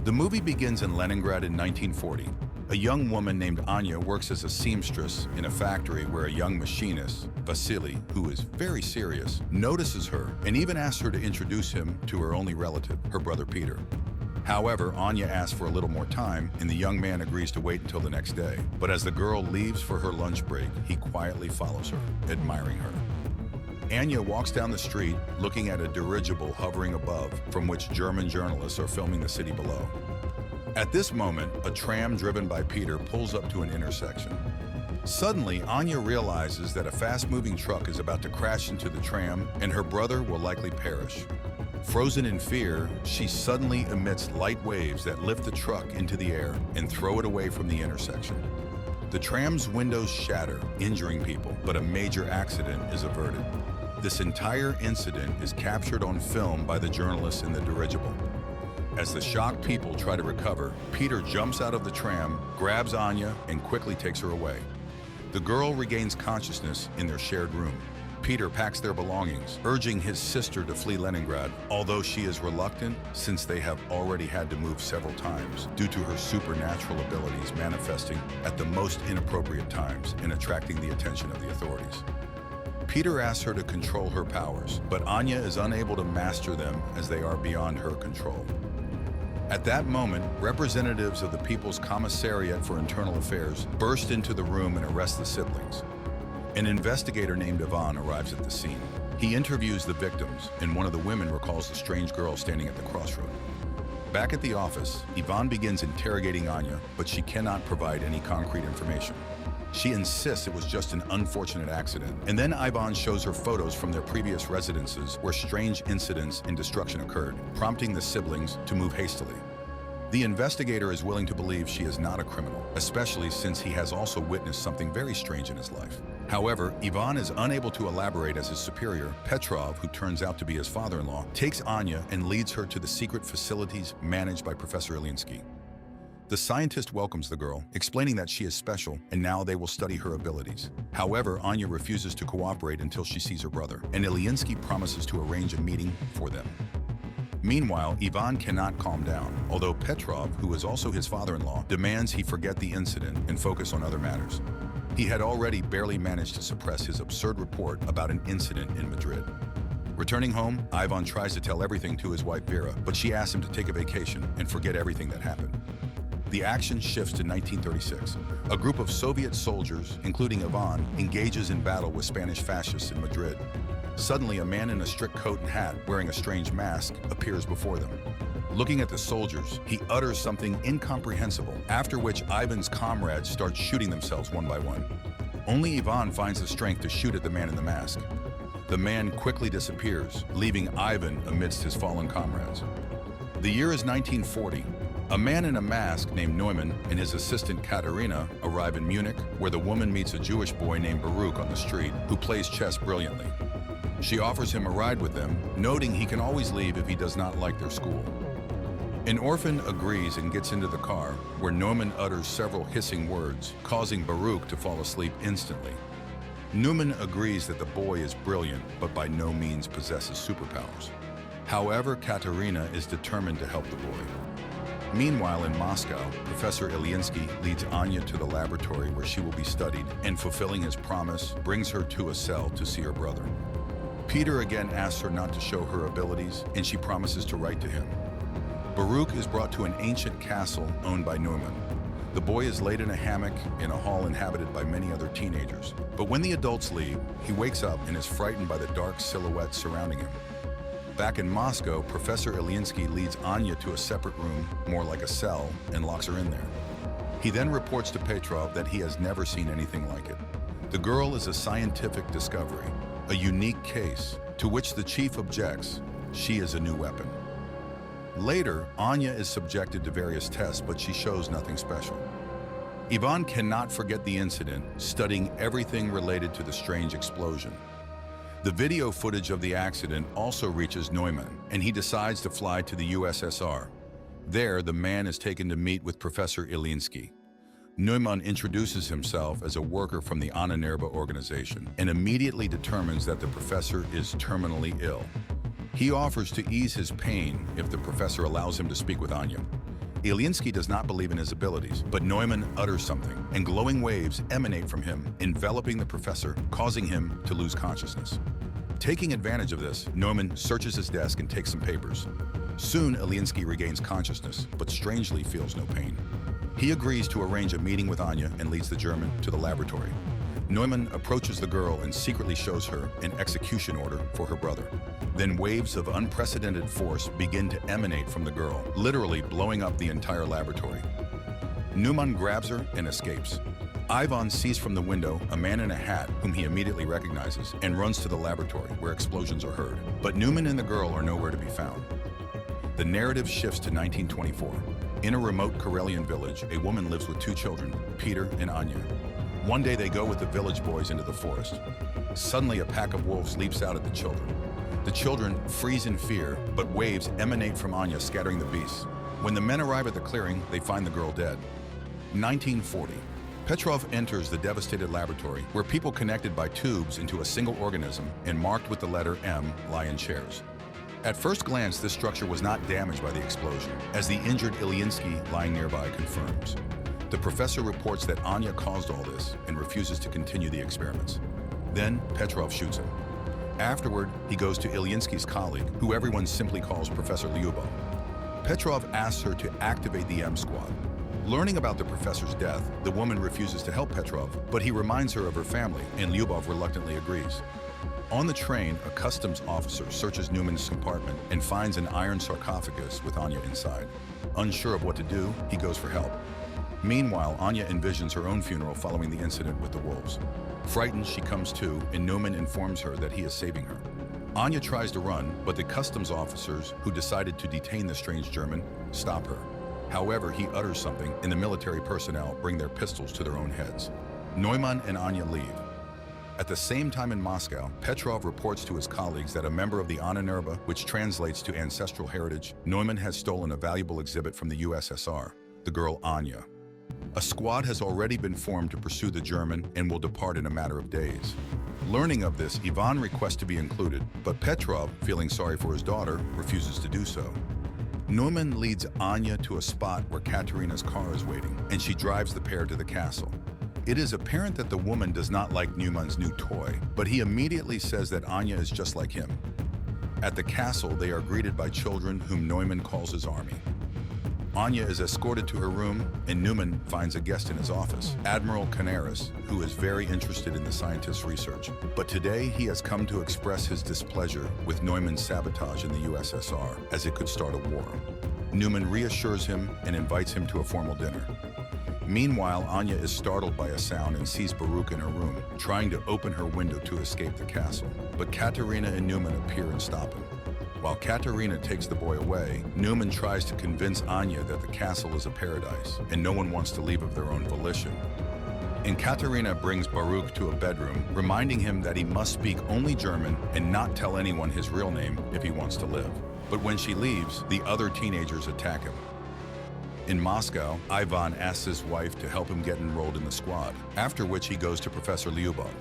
The movie begins in Leningrad in 1940. A young woman named Anya works as a seamstress in a factory where a young machinist, Vasily, who is very serious, notices her and even asks her to introduce him to her only relative, her brother Peter. However, Anya asks for a little more time, and the young man agrees to wait until the next day. But as the girl leaves for her lunch break, he quietly follows her, admiring her. Anya walks down the street, looking at a dirigible hovering above, from which German journalists are filming the city below. At this moment, a tram driven by Peter pulls up to an intersection. Suddenly, Anya realizes that a fast-moving truck is about to crash into the tram, and her brother will likely perish. Frozen in fear, she suddenly emits light waves that lift the truck into the air and throw it away from the intersection. The tram's windows shatter, injuring people, but a major accident is averted. This entire incident is captured on film by the journalists in the dirigible. As the shocked people try to recover, Peter jumps out of the tram, grabs Anya, and quickly takes her away. The girl regains consciousness in their shared room. Peter packs their belongings, urging his sister to flee Leningrad, although she is reluctant since they have already had to move several times due to her supernatural abilities manifesting at the most inappropriate times and attracting the attention of the authorities. Peter asks her to control her powers, but Anya is unable to master them as they are beyond her control. At that moment, representatives of the People's Commissariat for Internal Affairs burst into the room and arrest the siblings. An investigator named Ivan arrives at the scene. He interviews the victims, and one of the women recalls the strange girl standing at the crossroad. Back at the office, Ivan begins interrogating Anya, but she cannot provide any concrete information. She insists it was just an unfortunate accident, and then Ivan shows her photos from their previous residences where strange incidents and destruction occurred, prompting the siblings to move hastily. The investigator is willing to believe she is not a criminal, especially since he has also witnessed something very strange in his life. However, Ivan is unable to elaborate as his superior, Petrov, who turns out to be his father-in-law, takes Anya and leads her to the secret facilities managed by Professor Ilinsky. The scientist welcomes the girl, explaining that she is special, and now they will study her abilities. However, Anya refuses to cooperate until she sees her brother, and Ilinsky promises to arrange a meeting for them. Meanwhile, Ivan cannot calm down, although Petrov, who is also his father-in-law, demands he forget the incident and focus on other matters. He had already barely managed to suppress his absurd report about an incident in Madrid. Returning home, Ivan tries to tell everything to his wife Vera, but she asks him to take a vacation and forget everything that happened. The action shifts to 1936. A group of Soviet soldiers, including Ivan, engages in battle with Spanish fascists in Madrid. Suddenly, a man in a strict coat and hat, wearing a strange mask, appears before them. Looking at the soldiers, he utters something incomprehensible, after which Ivan's comrades start shooting themselves one by one. Only Ivan finds the strength to shoot at the man in the mask. The man quickly disappears, leaving Ivan amidst his fallen comrades. The year is 1940. A man in a mask named Neumann and his assistant Katerina arrive in Munich, where the woman meets a Jewish boy named Baruch on the street, who plays chess brilliantly. She offers him a ride with them, noting he can always leave if he does not like their school. An orphan agrees and gets into the car, where Neumann utters several hissing words, causing Baruch to fall asleep instantly. Neumann agrees that the boy is brilliant, but by no means possesses superpowers. However, Katerina is determined to help the boy. Meanwhile, in Moscow, Professor Ilinsky leads Anya to the laboratory where she will be studied, and fulfilling his promise, brings her to a cell to see her brother. Peter again asks her not to show her abilities, and she promises to write to him. Baruch is brought to an ancient castle owned by Neumann. The boy is laid in a hammock in a hall inhabited by many other teenagers. But when the adults leave, he wakes up and is frightened by the dark silhouettes surrounding him. Back in Moscow, Professor Ilinsky leads Anya to a separate room, more like a cell, and locks her in there. He then reports to Petrov that he has never seen anything like it. The girl is a scientific discovery, a unique case, to which the chief objects. She is a new weapon. Later, Anya is subjected to various tests, but she shows nothing special. Ivan cannot forget the incident, studying everything related to the strange explosion. The video footage of the accident also reaches Neumann, and he decides to fly to the USSR. There, the man is taken to meet with Professor Ilinsky. Neumann introduces himself as a worker from the Anna Nerva organization and immediately determines that the professor is terminally ill. He offers to ease his pain if the professor allows him to speak with Anya. Ilinsky does not believe in his abilities, but Neumann utters something, and glowing waves emanate from him, enveloping the professor, causing him to lose consciousness. Taking advantage of this, Neumann searches his desk and takes some papers. Soon, Ilinsky regains consciousness, but strangely feels no pain. He agrees to arrange a meeting with Anya and leads the German to the laboratory. Neumann approaches the girl and secretly shows her an execution order for her brother. Then waves of unprecedented force begin to emanate from the girl, literally blowing up the entire laboratory. Neumann grabs her and escapes. Ivan sees from the window a man in a hat whom he immediately recognizes and runs to the laboratory where explosions are heard. But Neumann and the girl are nowhere to be found. The narrative shifts to 1924. In a remote Karelian village, a woman lives with two children, Peter and Anya. One day they go with the village boys into the forest. Suddenly a pack of wolves leaps out at the children. The children freeze in fear, but waves emanate from Anya, scattering the beasts. When the men arrive at the clearing, they find the girl dead. 1940. Petrov enters the devastated laboratory, where people connected by tubes into a single organism and marked with the letter M lie in chairs. At first glance, this structure was not damaged by the explosion, as the injured Ilinsky lying nearby confirms. The professor reports that Anya caused all this and refuses to continue the experiments. Then Petrov shoots him. Afterward, he goes to Ilinsky's colleague, who everyone simply calls Professor Lyubov. Petrov asks her to activate the M Squad. Learning about the professor's death, the woman refuses to help Petrov, but he reminds her of her family, and Lyubov reluctantly agrees. On the train, a customs officer searches Neumann's compartment and finds an iron sarcophagus with Anya inside. Unsure of what to do, he goes for help. Meanwhile, Anya envisions her own funeral following the incident with the wolves. Frightened, she comes to, and Neumann informs her that he is saving her. Anya tries to run, but the customs officers, who decided to detain the strange German, stop her. However, he utters something, and the military personnel bring their pistols to their own heads. Neumann and Anya leave. At the same time in Moscow, Petrov reports to his colleagues that a member of the Ahnenerbe, which translates to ancestral heritage, Neumann has stolen a valuable exhibit from the USSR, the girl Anya. A squad has already been formed to pursue the German and will depart in a matter of days. Learning of this, Ivan requests to be included, but Petrov, feeling sorry for his daughter, refuses to do so. Neumann leads Anya to a spot where Katerina's car is waiting, and she drives the pair to the castle. It is apparent that the woman does not like Neumann's new toy, but he immediately says that Anya is just like him. At the castle, they are greeted by children whom Neumann calls his army. Anya is escorted to her room, and Neumann finds a guest in his office, Admiral Canaris, who is very interested in the scientist's research. But today, he has come to express his displeasure with Neumann's sabotage in the USSR, as it could start a war. Neumann reassures him and invites him to a formal dinner. Meanwhile, Anya is startled by a sound and sees Baruch in her room, trying to open her window to escape the castle. But Katerina and Neumann appear and stop him. While Katerina takes the boy away, Neumann tries to convince Anya that the castle is a paradise, and no one wants to leave of their own volition. And Katerina brings Baruch to a bedroom, reminding him that he must speak only German and not tell anyone his real name if he wants to live. But when she leaves, the other teenagers attack him. In Moscow, Ivan asks his wife to help him get enrolled in the squad, after which he goes to Professor Lyubov.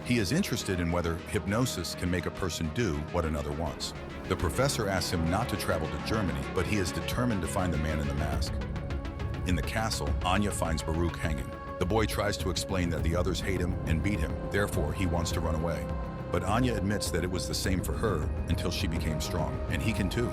He is interested in whether hypnosis can make a person do what another wants. The professor asks him not to travel to Germany, but he is determined to find the man in the mask. In the castle, Anya finds Baruch hanging. The boy tries to explain that the others hate him and beat him, therefore he wants to run away. But Anya admits that it was the same for her until she became strong, and he can too.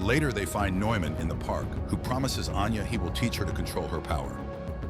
Later they find Neumann in the park, who promises Anya he will teach her to control her power.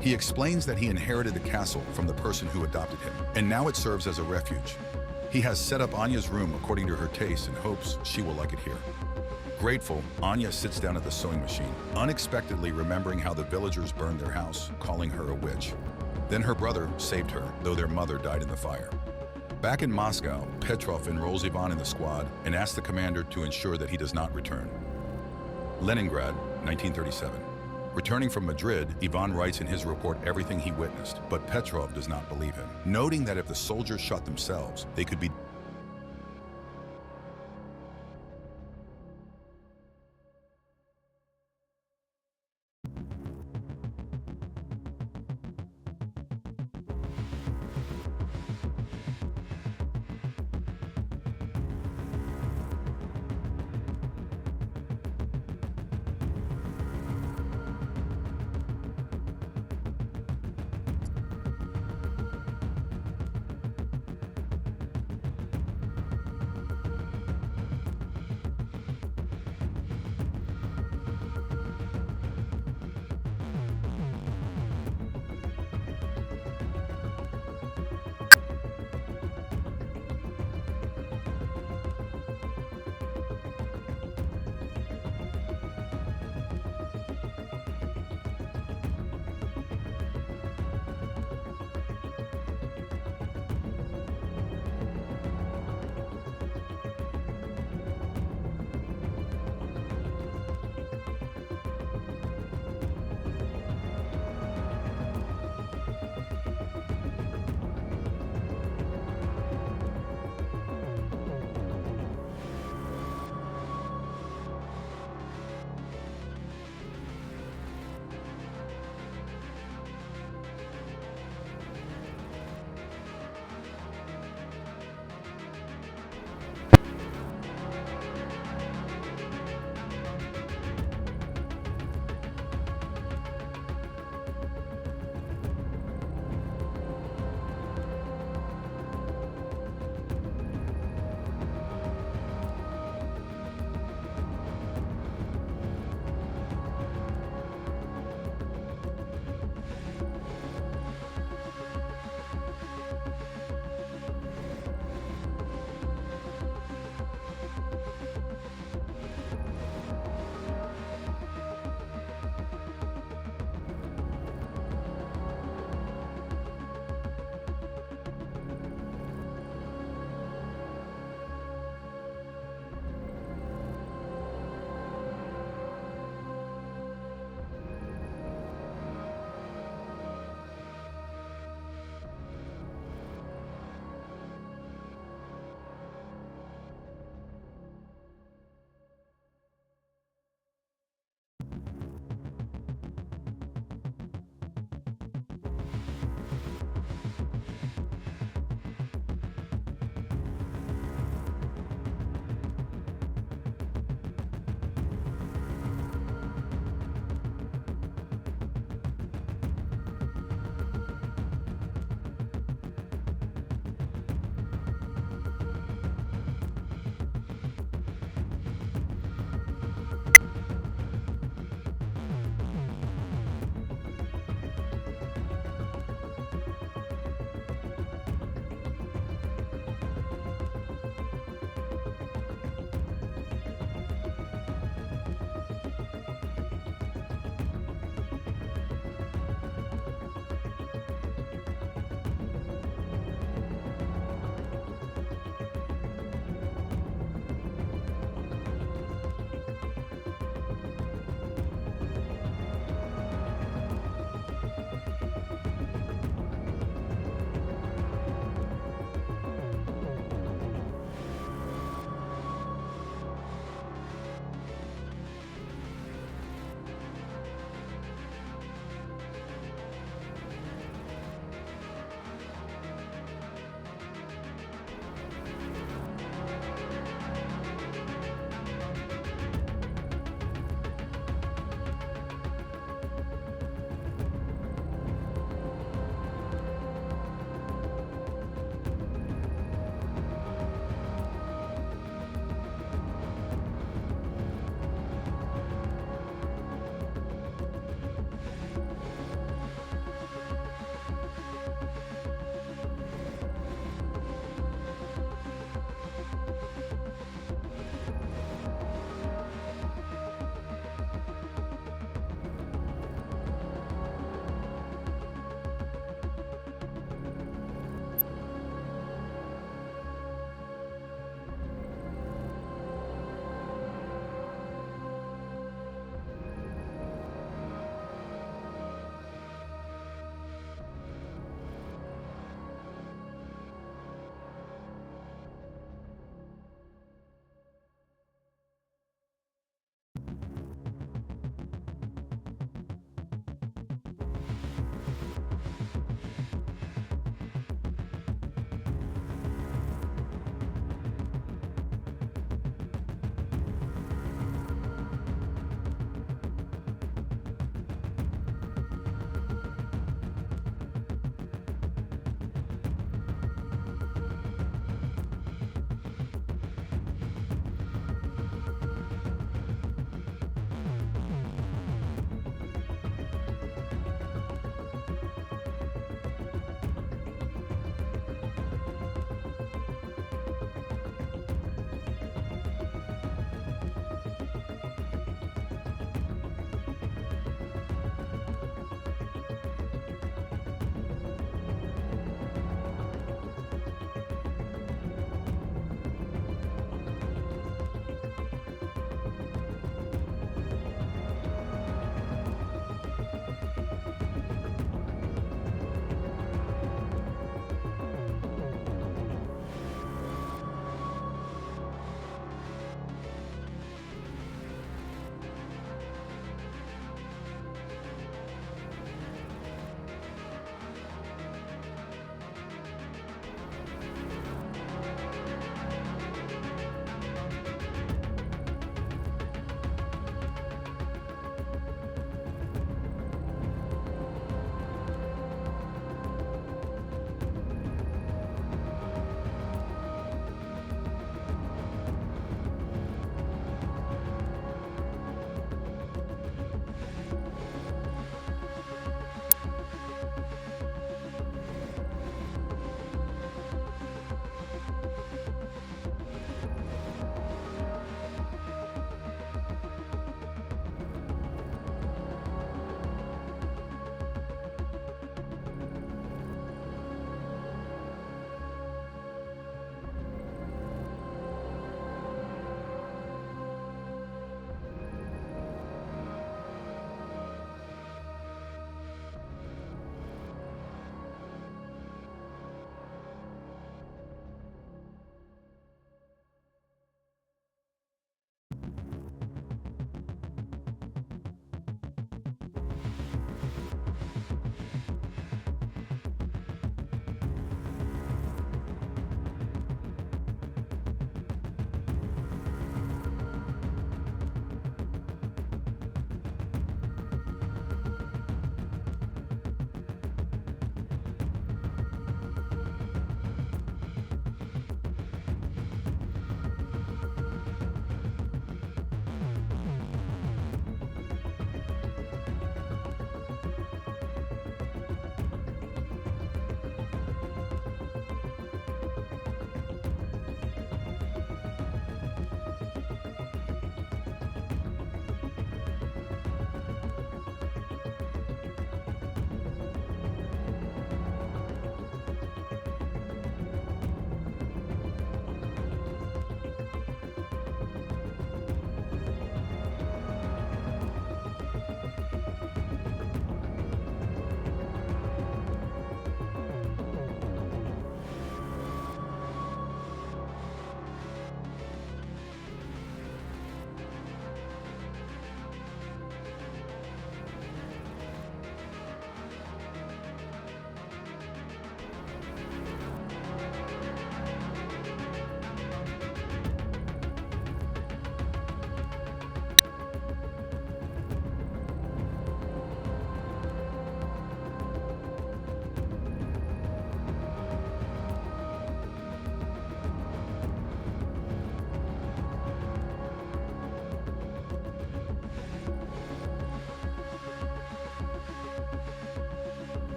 He explains that he inherited the castle from the person who adopted him, and now it serves as a refuge. He has set up Anya's room according to her taste and hopes she will like it here. Grateful, Anya sits down at the sewing machine, unexpectedly remembering how the villagers burned their house, calling her a witch. Then her brother saved her, though their mother died in the fire. Back in Moscow, Petrov enrolls Ivan in the squad and asks the commander to ensure that he does not return. Leningrad, 1937. Returning from Madrid, Ivan writes in his report everything he witnessed, but Petrov does not believe him, noting that if the soldiers shot themselves, they could be